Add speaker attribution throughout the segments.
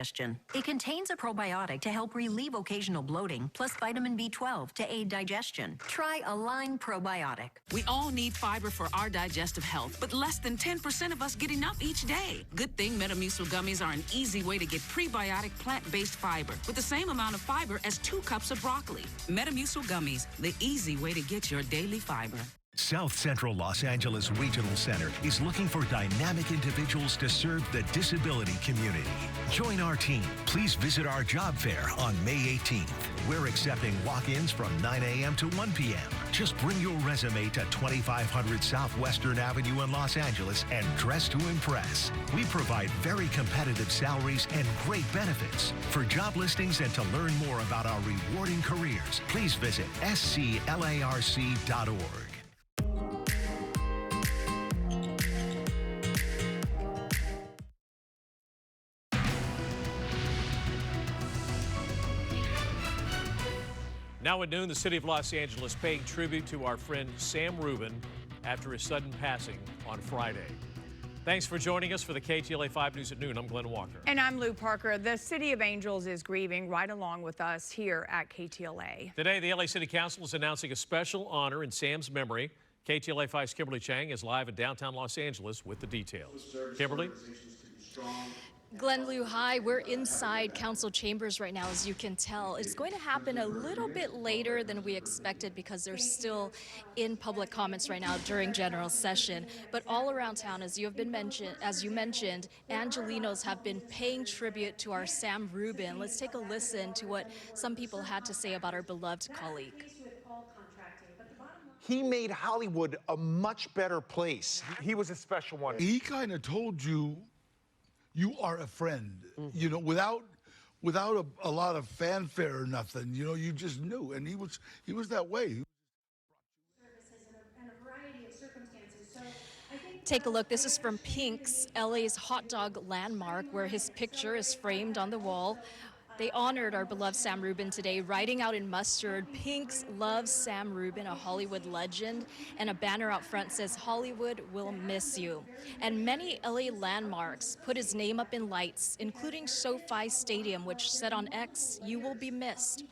Speaker 1: digestion. It contains a probiotic to help relieve occasional bloating, plus vitamin B12 to aid digestion. Try Align Probiotic.
Speaker 2: We all need fiber for our digestive health, but less than 10% of us get enough each day. Good thing Metamucil gummies are an easy way to get prebiotic plant-based fiber with the same amount of fiber as 2 cups of broccoli. Metamucil gummies, the easy way to get your daily fiber.
Speaker 3: South Central Los Angeles Regional Center is looking for dynamic individuals to serve the disability community. Join our team. Please visit our job fair on May 18th. We're accepting walk-ins from 9 a.m. to 1 p.m. Just bring your resume to 2500 Southwestern Avenue in Los Angeles and dress to impress. We provide very competitive salaries and great benefits. For job listings and to learn more about our rewarding careers, please visit sclarc.org.
Speaker 4: Now at noon, the city of Los Angeles paying tribute to our friend Sam Rubin after his sudden passing on Friday. Thanks for joining us for the KTLA 5 News at noon. I'm Glenn Walker.
Speaker 5: And I'm Lou Parker. The City of Angels is grieving right along with us here at KTLA.
Speaker 4: Today, the LA City Council is announcing a special honor in Sam's memory. KTLA 5's Kimberly Chang is live in downtown Los Angeles with the details. Kimberly?
Speaker 6: Glenn, Lou, hi. We're inside council chambers right now, as you can tell. It's going to happen a little bit later than we expected because they're still in public comments right now during general session. But all around town, as you mentioned, Angelinos have been paying tribute to our Sam Rubin. Let's take a listen to what some people had to say about our beloved colleague.
Speaker 7: He made Hollywood a much better place. He was a special one.
Speaker 8: He kind of told you, you are a friend, you know, without a lot of fanfare or nothing, you know, you just knew, and he was that way.
Speaker 6: Take a look. This is from Pink's, LA's hot dog landmark, where his picture is framed on the wall. They honored our beloved Sam Rubin today, writing out in mustard, Pink's loves Sam Rubin, a Hollywood legend, and a banner out front says, Hollywood will miss you. And many LA landmarks put his name up in lights, including SoFi Stadium, which said on X, you will be missed.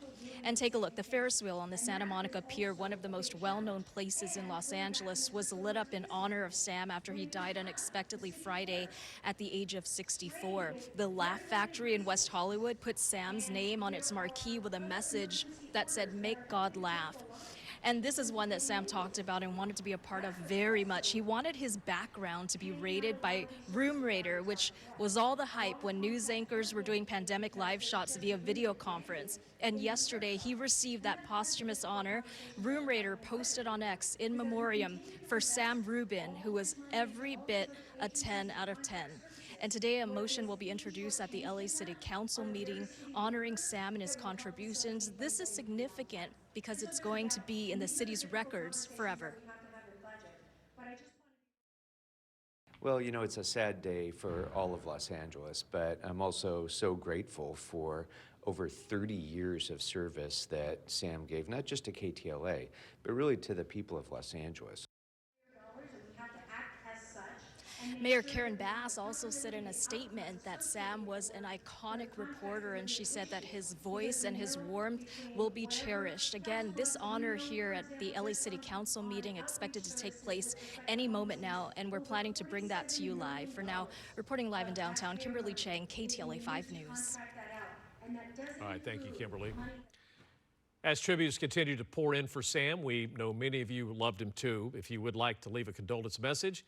Speaker 6: And take a look, the Ferris wheel on the Santa Monica Pier, one of the most well-known places in Los Angeles, was lit up in honor of Sam after he died unexpectedly Friday at the age of 64. The Laugh Factory in West Hollywood put Sam's name on its marquee with a message that said, make God laugh. And this is one that Sam talked about and wanted to be a part of very much. He wanted his background to be rated by Room Rater, which was all the hype when news anchors were doing pandemic live shots via video conference. And yesterday, he received that posthumous honor. Room Rater posted on X in memoriam for Sam Rubin, who was every bit a 10 out of 10. And today a motion will be introduced at the LA City Council meeting honoring Sam and his contributions. This is significant because it's going to be in the city's records forever.
Speaker 9: Well, you know, it's a sad day for all of Los Angeles, but I'm also so grateful for over 30 years of service that Sam gave, not just to KTLA, but really to the people of Los Angeles.
Speaker 6: Mayor Karen Bass also said in a statement that Sam was an iconic reporter, and she said that his voice and his warmth will be cherished. Again, this honor here at the LA City Council meeting expected to take place any moment now, and we're planning to bring that to you live. For now, reporting live in downtown, Kimberly Chang, KTLA 5 News.
Speaker 4: All right, thank you, Kimberly. As tributes continue to pour in for Sam, we know many of you loved him too. If you would like to leave a condolence message,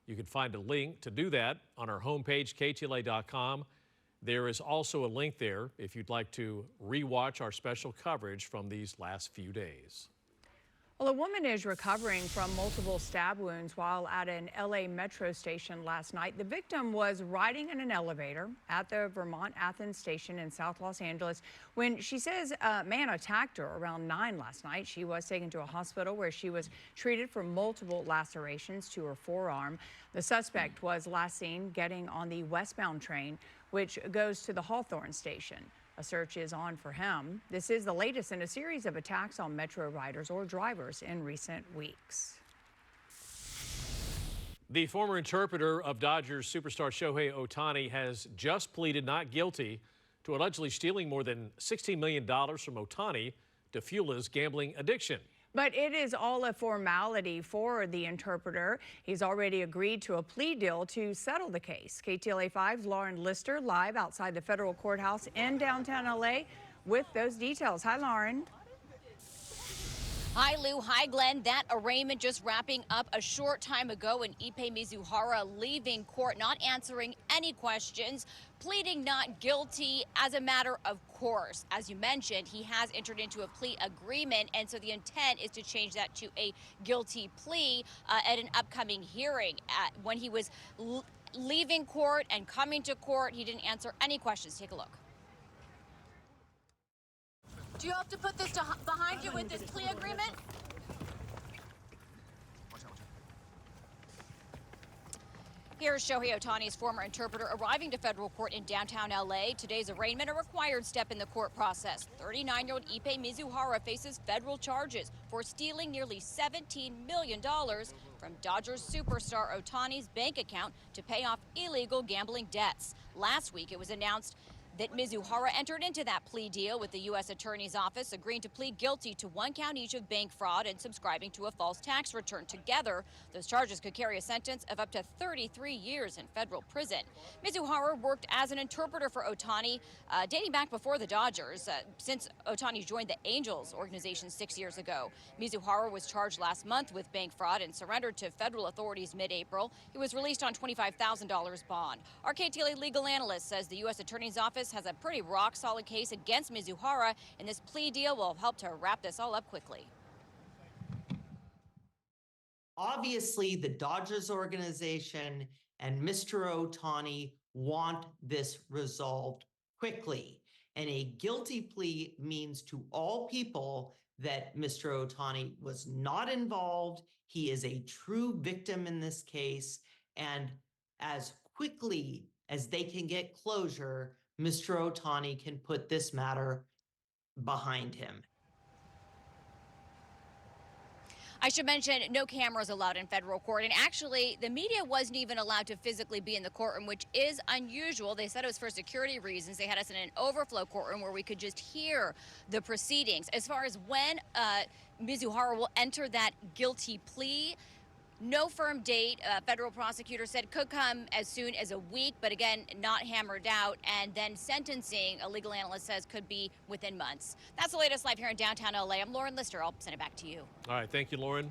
Speaker 4: you can find a link to do that on our homepage, ktla.com. There is also a link there if you'd like to rewatch our special coverage from these last few days.
Speaker 5: Well, a woman is recovering from multiple stab wounds while at an LA metro station last night. The victim was riding in an elevator at the Vermont Athens station in South Los Angeles when she says a man attacked her around 9 last night. She was taken to a hospital where she was treated for multiple lacerations to her forearm. The suspect was last seen getting on the westbound train, which goes to the Hawthorne station. A search is on for him. This is the latest in a series of attacks on metro riders or drivers in recent weeks.
Speaker 4: The former interpreter of Dodgers superstar Shohei Ohtani has just pleaded not guilty to allegedly stealing more than $16 million from Ohtani to fuel his gambling addiction.
Speaker 5: But it is all a formality for the interpreter. He's already agreed to a plea deal to settle the case. KTLA 5's Lauren Lister live outside the federal courthouse in downtown LA with those details. Hi, Lauren.
Speaker 10: Hi, Lou. Hi, Glenn. That arraignment just wrapping up a short time ago, and Ippei Mizuhara leaving court, not answering any questions, pleading not guilty as a matter of course. As you mentioned, he has entered into a plea agreement, and so the intent is to change that to a guilty plea at an upcoming hearing. When he was leaving court and coming to court, he didn't answer any questions. Take a look. Do you have to put this behind you with this plea agreement? Here's Shohei Ohtani's former interpreter arriving to federal court in downtown LA. Today's arraignment, a required step in the court process. 39-year-old Ippei Mizuhara faces federal charges for stealing nearly $17 million from Dodgers superstar Ohtani's bank account to pay off illegal gambling debts. Last week, it was announced that Mizuhara entered into that plea deal with the U.S. Attorney's Office, agreeing to plead guilty to 1 count each of bank fraud and subscribing to a false tax return. Together, those charges could carry a sentence of up to 33 years in federal prison. Mizuhara worked as an interpreter for Ohtani dating back before the Dodgers, since Ohtani joined the Angels organization 6 years ago. Mizuhara was charged last month with bank fraud and surrendered to federal authorities mid-April. He was released on $25,000 bond. Our KTLA legal analyst says the U.S. Attorney's Office has a pretty rock-solid case against Mizuhara, and this plea deal will help to wrap this all up quickly.
Speaker 11: Obviously, the Dodgers organization and Mr. Ohtani want this resolved quickly. And a guilty plea means to all people that Mr. Ohtani was not involved. He is a true victim in this case. And as quickly as they can get closure, Mr. Ohtani can put this matter behind him.
Speaker 10: I should mention, no cameras allowed in federal court. And actually, the media wasn't even allowed to physically be in the courtroom, which is unusual. They said it was for security reasons. They had us in an overflow courtroom where we could just hear the proceedings. As far as when Mizuhara will enter that guilty plea, no firm date. Federal prosecutor said could come as soon as a week, but again, not hammered out. And then sentencing, a legal analyst says, could be within months. That's the latest live here in downtown LA. I'm Lauren Lister. I'll send it back to you.
Speaker 4: All right, thank you, Lauren.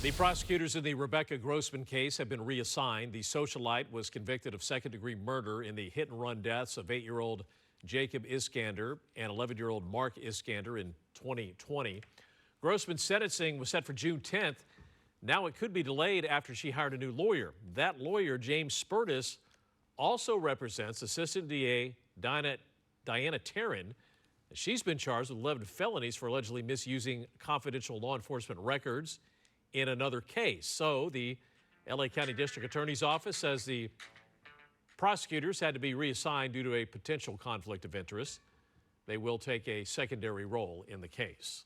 Speaker 4: The prosecutors in the Rebecca Grossman case have been reassigned. The socialite was convicted of second-degree murder in the hit-and-run deaths of 8-year-old Jacob Iskander and 11-year-old Mark Iskander in 2020. Grossman's sentencing was set for June 10th. Now it could be delayed after she hired a new lawyer. That lawyer, James Spurtis, also represents Assistant DA Diana Tarrin. She's been charged with 11 felonies for allegedly misusing confidential law enforcement records in another case. So the LA County District Attorney's Office says the prosecutors had to be reassigned due to a potential conflict of interest. They will take a secondary role in the case.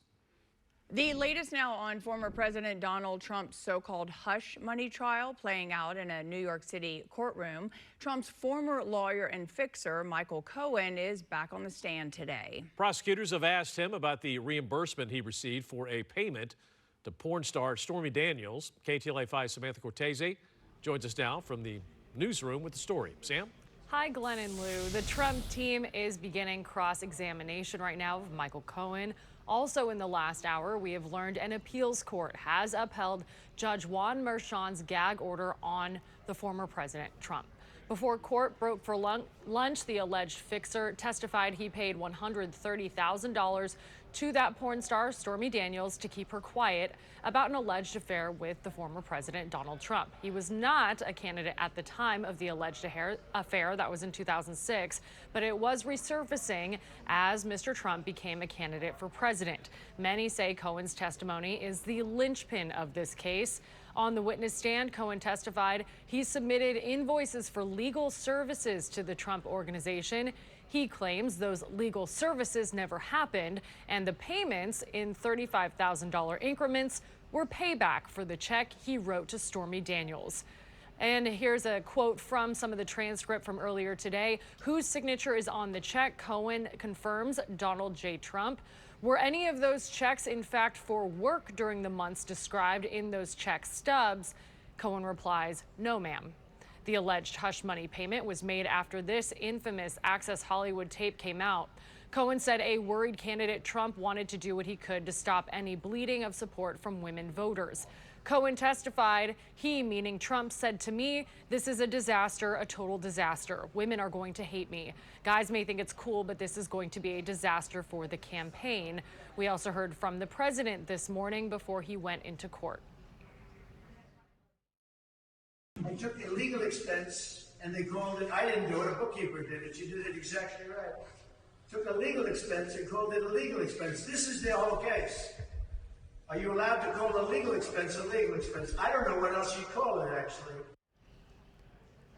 Speaker 5: The latest now on former President Donald Trump's so-called hush money trial playing out in a New York City courtroom. Trump's former lawyer and fixer, Michael Cohen, is back on the stand today.
Speaker 4: Prosecutors have asked him about the reimbursement he received for a payment to porn star Stormy Daniels. KTLA 5's Samantha Cortese joins us now from the newsroom with the story. Sam?
Speaker 12: Hi, Glenn and Lou. The Trump team is beginning cross-examination right now of Michael Cohen. Also in the last hour, we have learned an appeals court has upheld Judge Juan Merchan's gag order on the former President Trump. Before court broke for lunch, the alleged fixer testified he paid $130,000 to that porn star, Stormy Daniels, to keep her quiet about an alleged affair with the former President Donald Trump. He was not a candidate at the time of the alleged affair. That was in 2006, but it was resurfacing as Mr. Trump became a candidate for president. Many say Cohen's testimony is the linchpin of this case. On the witness stand, Cohen testified he submitted invoices for legal services to the Trump organization. He claims those legal services never happened, and the payments in $35,000 increments were payback for the check he wrote to Stormy Daniels. And here's a quote from some of the transcript from earlier today. Whose signature is on the check? Cohen confirms Donald J. Trump. Were any of those checks, in fact, for work during the months described in those check stubs? Cohen replies, no, ma'am. The alleged hush money payment was made after this infamous Access Hollywood tape came out. Cohen said a worried candidate Trump wanted to do what he could to stop any bleeding of support from women voters. Cohen testified, he, meaning Trump, said to me, this is a disaster, a total disaster. Women are going to hate me. Guys may think it's cool, but this is going to be a disaster for the campaign. We also heard from the president this morning before he went into court.
Speaker 13: I took a legal expense and they called it, I didn't do it, a bookkeeper did it. She did it exactly right. Took a legal expense and called it a legal expense. This is the whole case. Are you allowed to call a legal expense a legal expense? I don't know what else you call it, actually.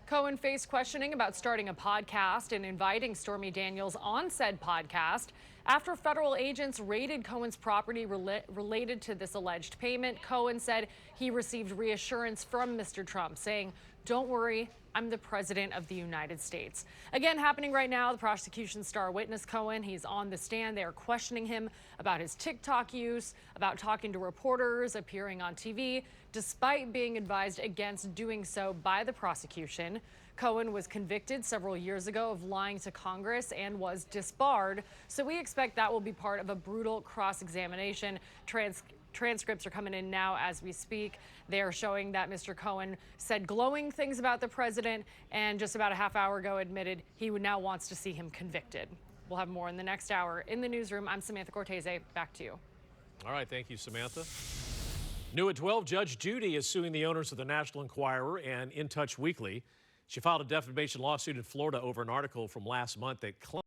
Speaker 12: Cohen faced questioning about starting a podcast and inviting Stormy Daniels on said podcast after federal agents raided Cohen's property related to this alleged payment. Cohen said he received reassurance from Mr. Trump, saying, don't worry, I'm the president of the United States. Again, happening right now, the prosecution's star witness Cohen, he's on the stand. They are questioning him about his TikTok use, about talking to reporters, appearing on TV, despite being advised against doing so by the prosecution. Cohen was convicted several years ago of lying to Congress and was disbarred. So we expect that will be part of a brutal cross-examination. Transcripts are coming in now as we speak. They are showing that Mr. Cohen said glowing things about the president and just about a half hour ago admitted he now wants to see him convicted. We'll have more in the next hour. In the newsroom, I'm Samantha Cortese. Back to you.
Speaker 4: All right, thank you, Samantha. New at 12, Judge Judy is suing the owners of the National Enquirer and In Touch Weekly. She filed a defamation lawsuit in Florida over an article from last month that claims